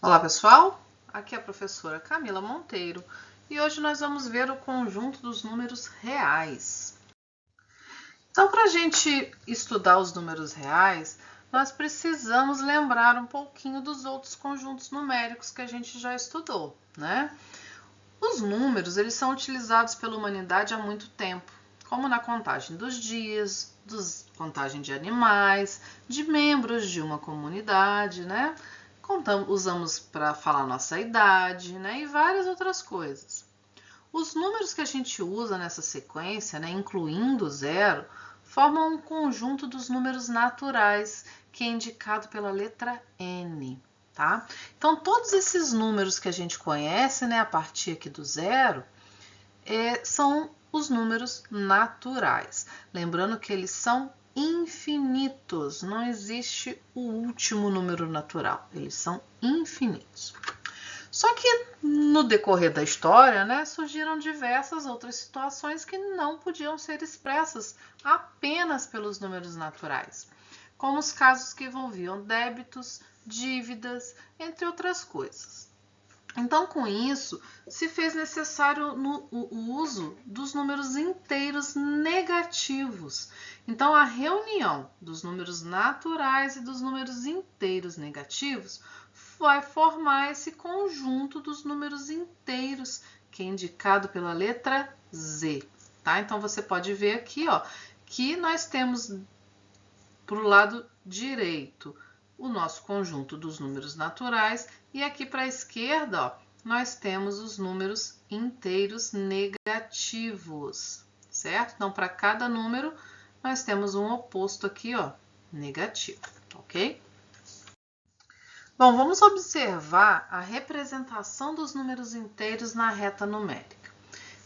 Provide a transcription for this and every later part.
Olá pessoal, aqui é a professora Camila Monteiro e hoje nós vamos ver o conjunto dos números reais. Então, para a gente estudar os números reais, nós precisamos lembrar um pouquinho dos outros conjuntos numéricos que a gente já estudou, né? Os números, eles são utilizados pela humanidade há muito tempo, como na contagem dos dias, contagem de animais, de membros de uma comunidade, né? Usamos para falar nossa idade, né? E várias outras coisas. Os números que a gente usa nessa sequência, né, incluindo o zero, formam um conjunto dos números naturais, que é indicado pela letra N. Tá? Então, todos esses números que a gente conhece, né, a partir aqui do zero, são os números naturais. Lembrando que eles são infinitos, não existe o último número natural, eles são infinitos. Só que no decorrer da história, né, surgiram diversas outras situações que não podiam ser expressas apenas pelos números naturais, como os casos que envolviam débitos, dívidas, entre outras coisas. Então, com isso, se fez necessário o uso dos números inteiros negativos. Então, a reunião dos números naturais e dos números inteiros negativos vai formar esse conjunto dos números inteiros, que é indicado pela letra Z. Tá? Então, você pode ver aqui, ó, que nós temos para o lado direito o nosso conjunto dos números naturais e aqui para a esquerda, ó, nós temos os números inteiros negativos, certo? Então, para cada número, nós temos um oposto aqui, ó, negativo, ok? Bom, vamos observar a representação dos números inteiros na reta numérica.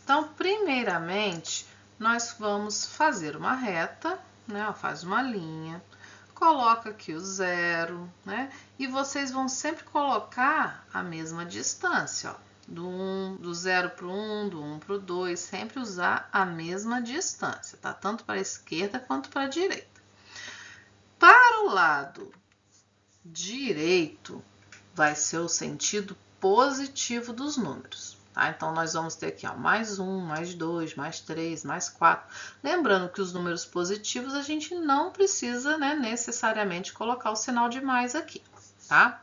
Então, primeiramente, nós vamos fazer uma reta, né? Faz uma linha, coloca aqui o zero, né? E vocês vão sempre colocar a mesma distância, ó, do zero para o 1, do 1 para o 2, sempre usar a mesma distância, tá? Tanto para a esquerda quanto para a direita. Para o lado direito, vai ser o sentido positivo dos números. Tá? Então, nós vamos ter aqui ó, mais 1, mais 2, mais 3, mais 4. Lembrando que os números positivos a gente não precisa, né, necessariamente colocar o sinal de mais aqui. Tá?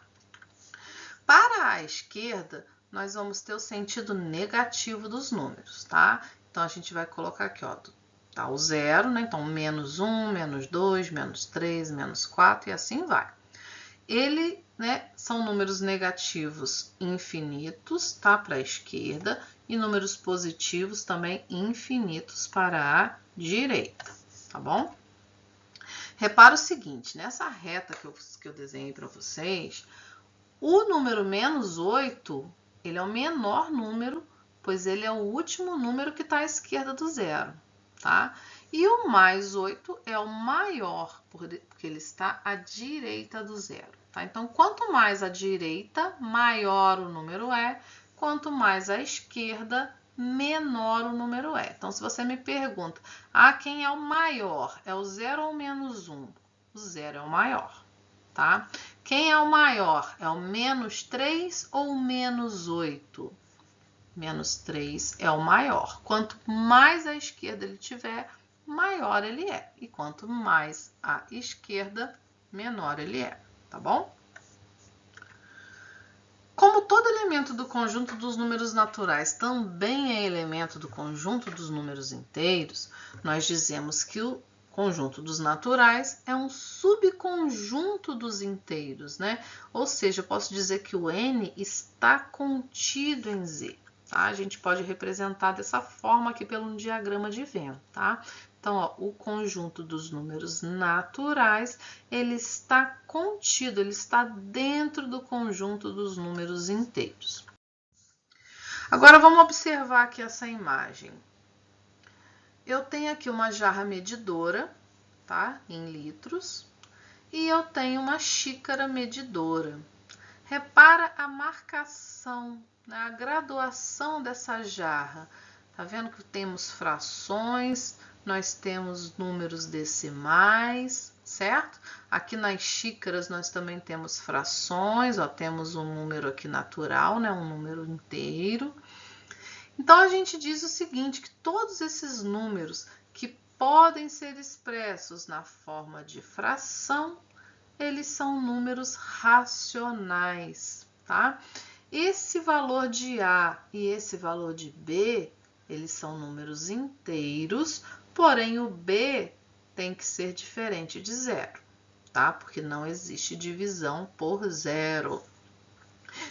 Para a esquerda, nós vamos ter o sentido negativo dos números. Tá? Então, a gente vai colocar aqui ó, tá, o zero, né? Então, menos 1, menos 2, menos 3, menos 4 e assim vai. Ele, né, são números negativos infinitos, tá, para a esquerda, e números positivos também infinitos para a direita, tá bom? Repara o seguinte, nessa reta que eu desenhei para vocês, o número menos 8, ele é o menor número, pois ele é o último número que está à esquerda do zero, tá? E o mais 8 é o maior, porque ele está à direita do zero. Tá? Então, quanto mais à direita, maior o número é. Quanto mais à esquerda, menor o número é. Então, se você me pergunta, quem é o maior? É o 0 ou menos 1? O 0 é o maior. Tá? Quem é o maior? É o menos 3 ou o menos 8? Menos 3 é o maior. Quanto mais à esquerda ele tiver, maior ele é. E quanto mais à esquerda, menor ele é. Tá bom? Como todo elemento do conjunto dos números naturais também é elemento do conjunto dos números inteiros, nós dizemos que o conjunto dos naturais é um subconjunto dos inteiros, né? Ou seja, eu posso dizer que o N está contido em Z. Tá? A gente pode representar dessa forma aqui pelo diagrama de Venn, tá? Então, ó, o conjunto dos números naturais, ele está contido, ele está dentro do conjunto dos números inteiros. Agora, vamos observar aqui essa imagem. Eu tenho aqui uma jarra medidora, tá? Em litros, e eu tenho uma xícara medidora. Repara a marcação, né? A graduação dessa jarra. Tá vendo que temos frações, nós temos números decimais, certo? Aqui nas xícaras nós também temos frações, ó, temos um número aqui natural, né, um número inteiro. Então a gente diz o seguinte, que todos esses números que podem ser expressos na forma de fração, eles são números racionais, tá? Esse valor de A e esse valor de B, eles são números inteiros, porém o B tem que ser diferente de zero, tá? Porque não existe divisão por zero.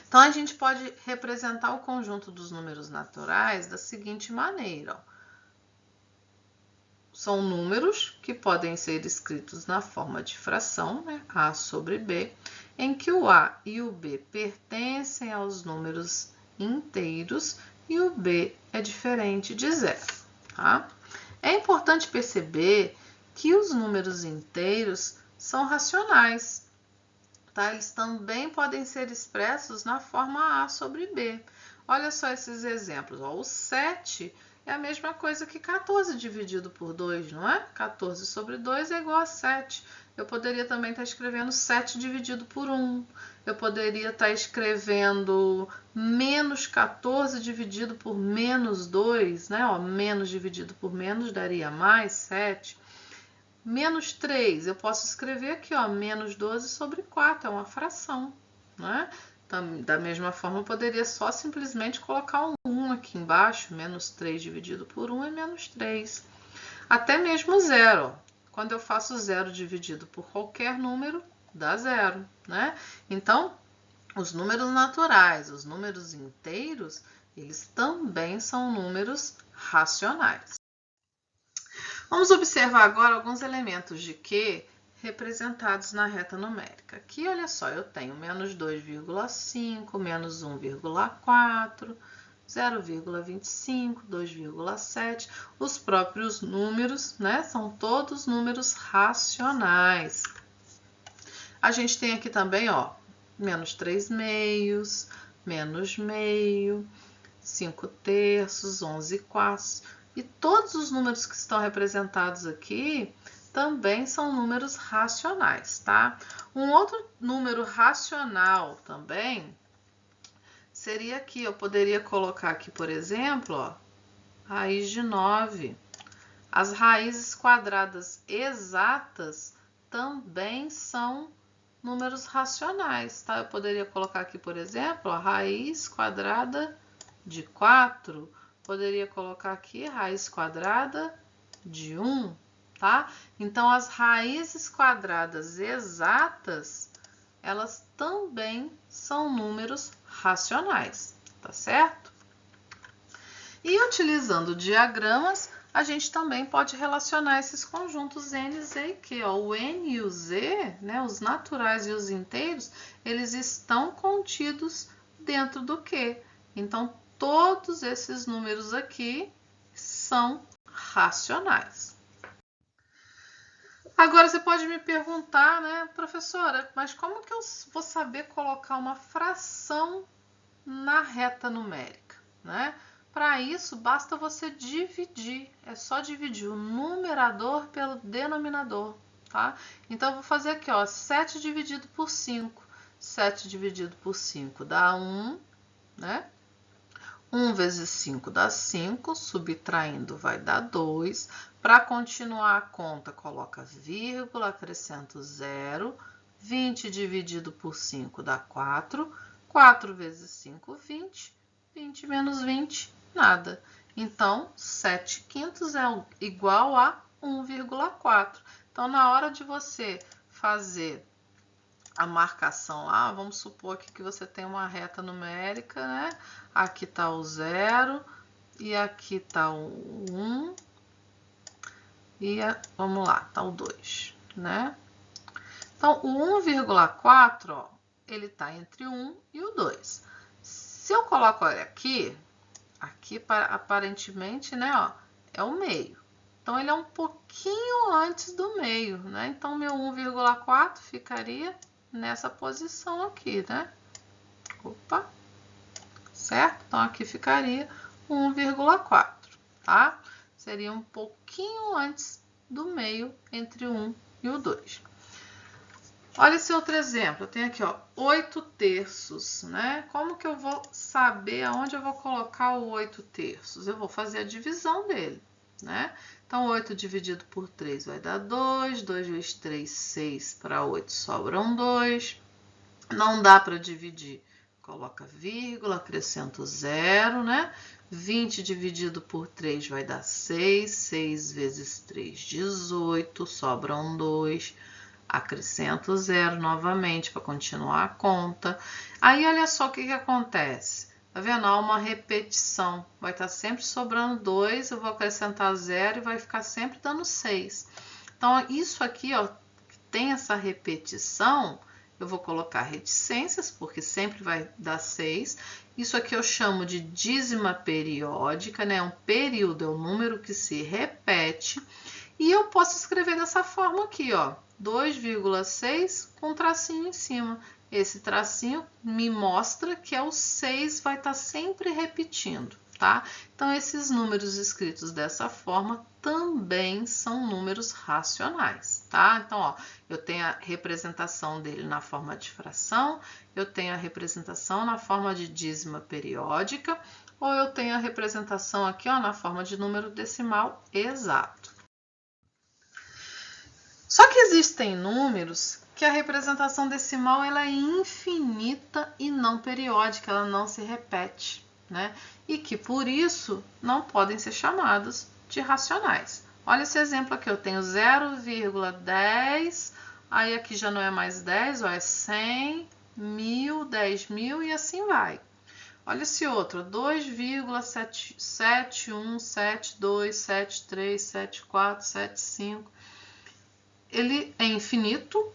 Então, a gente pode representar o conjunto dos números naturais da seguinte maneira, ó. São números que podem ser escritos na forma de fração, né? A sobre B, em que o A e o B pertencem aos números inteiros e o B é diferente de zero, tá? É importante perceber que os números inteiros são racionais, tá? Eles também podem ser expressos na forma A sobre B. Olha só esses exemplos, ó. O 7 é a mesma coisa que 14 dividido por 2, não é? 14 sobre 2 é igual a 7. Eu poderia também estar escrevendo 7 dividido por 1. Eu poderia estar escrevendo menos 14 dividido por menos 2, né? Ó, menos dividido por menos daria mais 7. Menos 3, eu posso escrever aqui, ó, menos 12 sobre 4, é uma fração, né? Da mesma forma, eu poderia só simplesmente colocar um 1 aqui embaixo, menos 3 dividido por 1 é menos 3. Até mesmo zero, ó. Quando eu faço zero dividido por qualquer número, dá zero, né? Então, os números naturais, os números inteiros, eles também são números racionais. Vamos observar agora alguns elementos de Q representados na reta numérica. Aqui, olha só, eu tenho menos 2,5, menos 1,4, 0,25, 2,7. Os próprios números, né, são todos números racionais. A gente tem aqui também, ó, menos 3 meios, menos meio, 5 terços, 11 quartos. E todos os números que estão representados aqui também são números racionais, tá? Um outro número racional também seria aqui, eu poderia colocar aqui, por exemplo, ó, raiz de 9. As raízes quadradas exatas também são números racionais, tá? Eu poderia colocar aqui, por exemplo, a raiz quadrada de 4. Poderia colocar aqui raiz quadrada de 1, tá? Então, as raízes quadradas exatas, elas também são números racionais, tá certo? E utilizando diagramas, a gente também pode relacionar esses conjuntos N, Z e Q. Ó. O N e o Z, né, os naturais e os inteiros, eles estão contidos dentro do Q. Então, todos esses números aqui são racionais. Agora você pode me perguntar, né, professora, mas como que eu vou saber colocar uma fração na reta numérica, né? Para isso, basta você dividir, é só dividir o numerador pelo denominador, tá? Então, eu vou fazer aqui, ó, 7 dividido por 5. 7 dividido por 5 dá 1, né? 1 vezes 5 dá 5, subtraindo vai dar 2. Para continuar a conta, coloca vírgula, acrescenta 0. 20 dividido por 5 dá 4. 4 vezes 5, 20. 20 menos 20, nada. Então, 7 quintos é igual a 1,4. Então, na hora de você fazer a marcação lá, vamos supor aqui que você tem uma reta numérica, né? Aqui está o 0 e aqui está o 1 e vamos lá, está o 2, né? Então, o 1,4, ó, ele está entre o 1 e o 2. Se eu coloco aqui aparentemente, né, ó, é o meio. Então, ele é um pouquinho antes do meio, né? Então, meu 1,4 ficaria nessa posição aqui, né? Opa, certo? Então, aqui ficaria 1,4, tá? Seria um pouquinho antes do meio entre 1 e o 2. Olha esse outro exemplo, eu tenho aqui, ó, 8/3, né? Como que eu vou saber aonde eu vou colocar o 8/3? Eu vou fazer a divisão dele, né? Então, 8 dividido por 3 vai dar 2, 2 vezes 3, 6, para 8 sobram 2. Não dá para dividir, coloca vírgula, acrescenta o 0, né? 20 dividido por 3 vai dar 6, 6 vezes 3, 18, sobram 2. Acrescento 0 novamente para continuar a conta. Aí, olha só o que acontece. Tá vendo? Há uma repetição. Vai estar sempre sobrando 2, eu vou acrescentar 0 e vai ficar sempre dando 6. Então, isso aqui, ó, tem essa repetição, eu vou colocar reticências, porque sempre vai dar 6. Isso aqui eu chamo de dízima periódica, né? Um período é um número que se repete. E eu posso escrever dessa forma aqui, ó, 2,6 com um tracinho em cima. Esse tracinho me mostra que é o 6, vai estar sempre repetindo, tá? Então, esses números escritos dessa forma também são números racionais, tá? Então, ó, eu tenho a representação dele na forma de fração, eu tenho a representação na forma de dízima periódica, ou eu tenho a representação aqui, ó, na forma de número decimal exato. Só que existem números que a representação decimal ela é infinita e não periódica, ela não se repete, né? E que por isso não podem ser chamados de racionais. Olha esse exemplo aqui, eu tenho 0,10, aí aqui já não é mais 10, ó, é 100, 1000, 10.000 e assim vai. Olha esse outro, 2,71, 72, 73, 74, 75. Ele é infinito,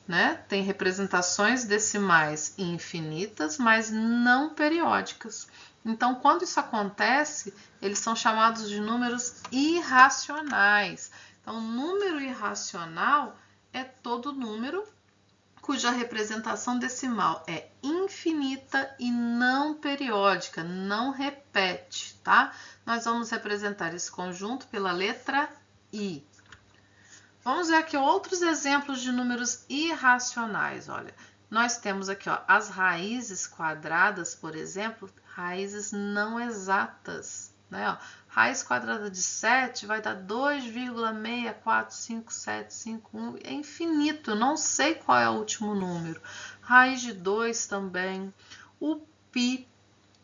né? Tem representações decimais infinitas, mas não periódicas. Então, quando isso acontece, eles são chamados de números irracionais. Então, número irracional é todo número cuja representação decimal é infinita e não periódica, não repete, tá? Nós vamos representar esse conjunto pela letra I. Vamos ver aqui outros exemplos de números irracionais. Olha, nós temos aqui, ó, as raízes quadradas, por exemplo, raízes não exatas, né? Ó, raiz quadrada de 7 vai dar 2,6457751, é infinito, eu não sei qual é o último número. Raiz de 2 também. O π,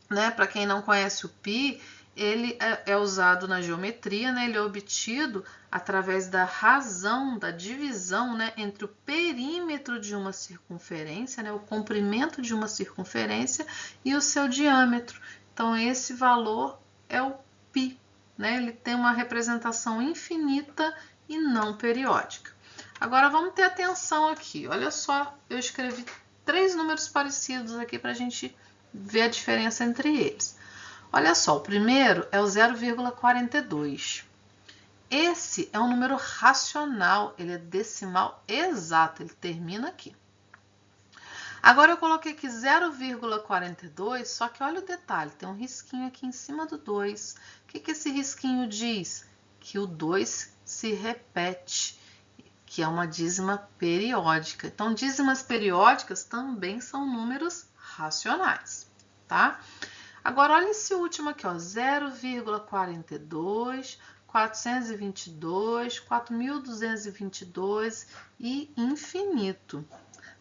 né? Para quem não conhece o π, ele é usado na geometria, né? Ele é obtido através da razão, da divisão, né? Entre o perímetro de uma circunferência, né? O comprimento de uma circunferência e o seu diâmetro. Então, esse valor é o π, né? Ele tem uma representação infinita e não periódica. Agora, vamos ter atenção aqui. Olha só, eu escrevi 3 números parecidos aqui para a gente ver a diferença entre eles. Olha só, o primeiro é o 0,42. Esse é um número racional, ele é decimal exato, ele termina aqui. Agora eu coloquei aqui 0,42, só que olha o detalhe, tem um risquinho aqui em cima do 2. O que esse risquinho diz? Que o 2 se repete, que é uma dízima periódica. Então, dízimas periódicas também são números racionais, tá? Agora, olha esse último aqui, ó, 0,42, 422, 4.222 e infinito.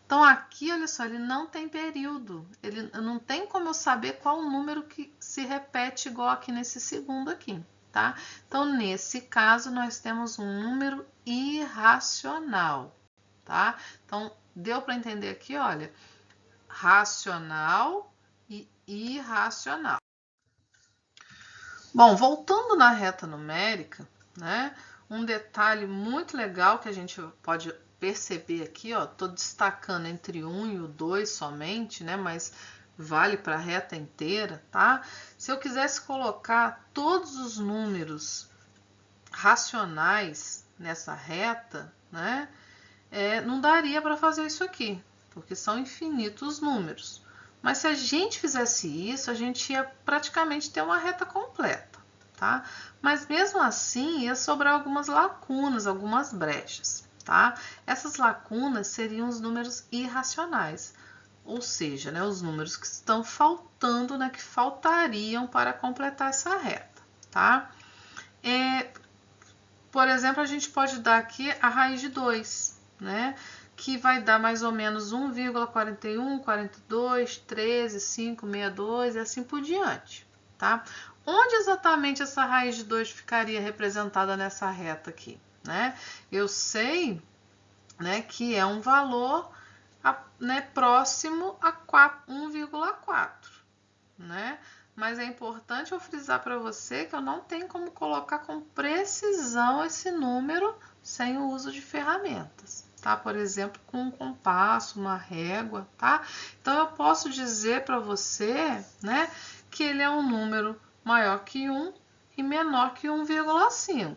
Então, aqui, olha só, ele não tem período. Ele não tem como eu saber qual o número que se repete igual aqui nesse segundo aqui, tá? Então, nesse caso, nós temos um número irracional, tá? Então, deu para entender aqui, olha, racional e irracional. Bom, voltando na reta numérica, né? Um detalhe muito legal que a gente pode perceber aqui, ó, tô destacando entre 1 e o 2 somente, né? Mas vale para a reta inteira, tá? Se eu quisesse colocar todos os números racionais nessa reta, né? Não daria para fazer isso aqui, porque são infinitos números. Mas se a gente fizesse isso, a gente ia praticamente ter uma reta completa, tá? Mas mesmo assim, ia sobrar algumas lacunas, algumas brechas, tá? Essas lacunas seriam os números irracionais, ou seja, né, os números que estão faltando, né, que faltariam para completar essa reta, tá? Por exemplo, a gente pode dar aqui a raiz de 2, né? Que vai dar mais ou menos 1,41, 42, 13, 5, 62 e assim por diante, tá? Onde exatamente essa raiz de 2 ficaria representada nessa reta aqui, né? Eu sei, né, que é um valor, né, próximo a 1,4, né? Mas é importante eu frisar para você que eu não tenho como colocar com precisão esse número sem o uso de ferramentas, tá? Por exemplo, com um compasso, uma régua, tá? Então eu posso dizer para você, né, que ele é um número maior que 1 e menor que 1,5,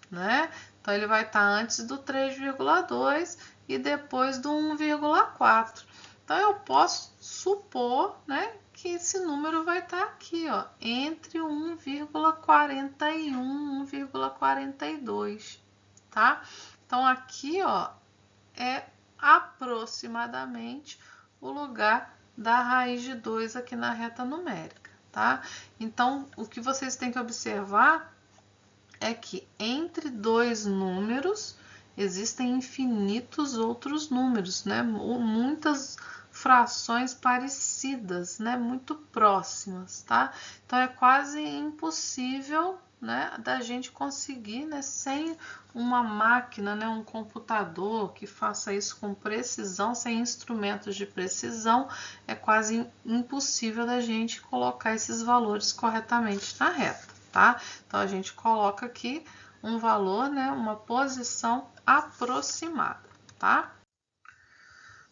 né? Então ele vai estar antes do 3,2 e depois do 1,4. Então eu posso supor, né, que esse número vai estar aqui, ó, entre 1,41 e 1,42, tá? Então aqui, ó, é aproximadamente o lugar da raiz de 2 aqui na reta numérica, tá? Então, o que vocês têm que observar é que entre dois números existem infinitos outros números, né? Muitas frações parecidas, né? Muito próximas, tá? Então é quase impossível, né, da gente conseguir, né, sem uma máquina, né, um computador que faça isso com precisão, sem instrumentos de precisão, é quase impossível da gente colocar esses valores corretamente na reta, tá? Então a gente coloca aqui um valor, né, uma posição aproximada, tá?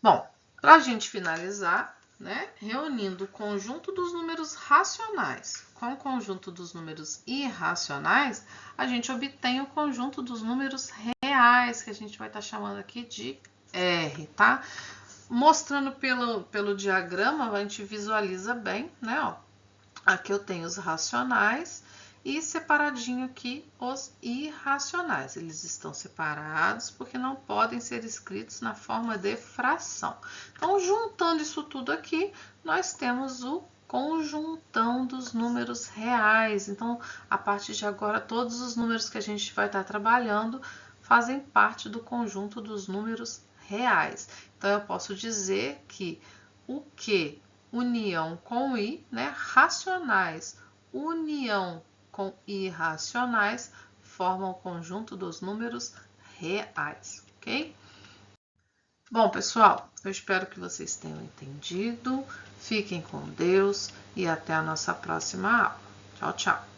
Bom, para a gente finalizar, né, reunindo o conjunto dos números racionais com o conjunto dos números irracionais, a gente obtém o conjunto dos números reais, que a gente vai estar chamando aqui de R, tá? Mostrando pelo diagrama, a gente visualiza bem, né? Ó, aqui eu tenho os racionais e separadinho aqui os irracionais. Eles estão separados porque não podem ser escritos na forma de fração. Então, juntando isso tudo aqui, nós temos o conjuntão dos números reais. Então, a partir de agora, todos os números que a gente vai estar trabalhando fazem parte do conjunto dos números reais. Então, eu posso dizer que o que união com i, né, racionais, união com irracionais, formam o conjunto dos números reais, ok? Bom, pessoal, eu espero que vocês tenham entendido. Fiquem com Deus e até a nossa próxima aula. Tchau, tchau!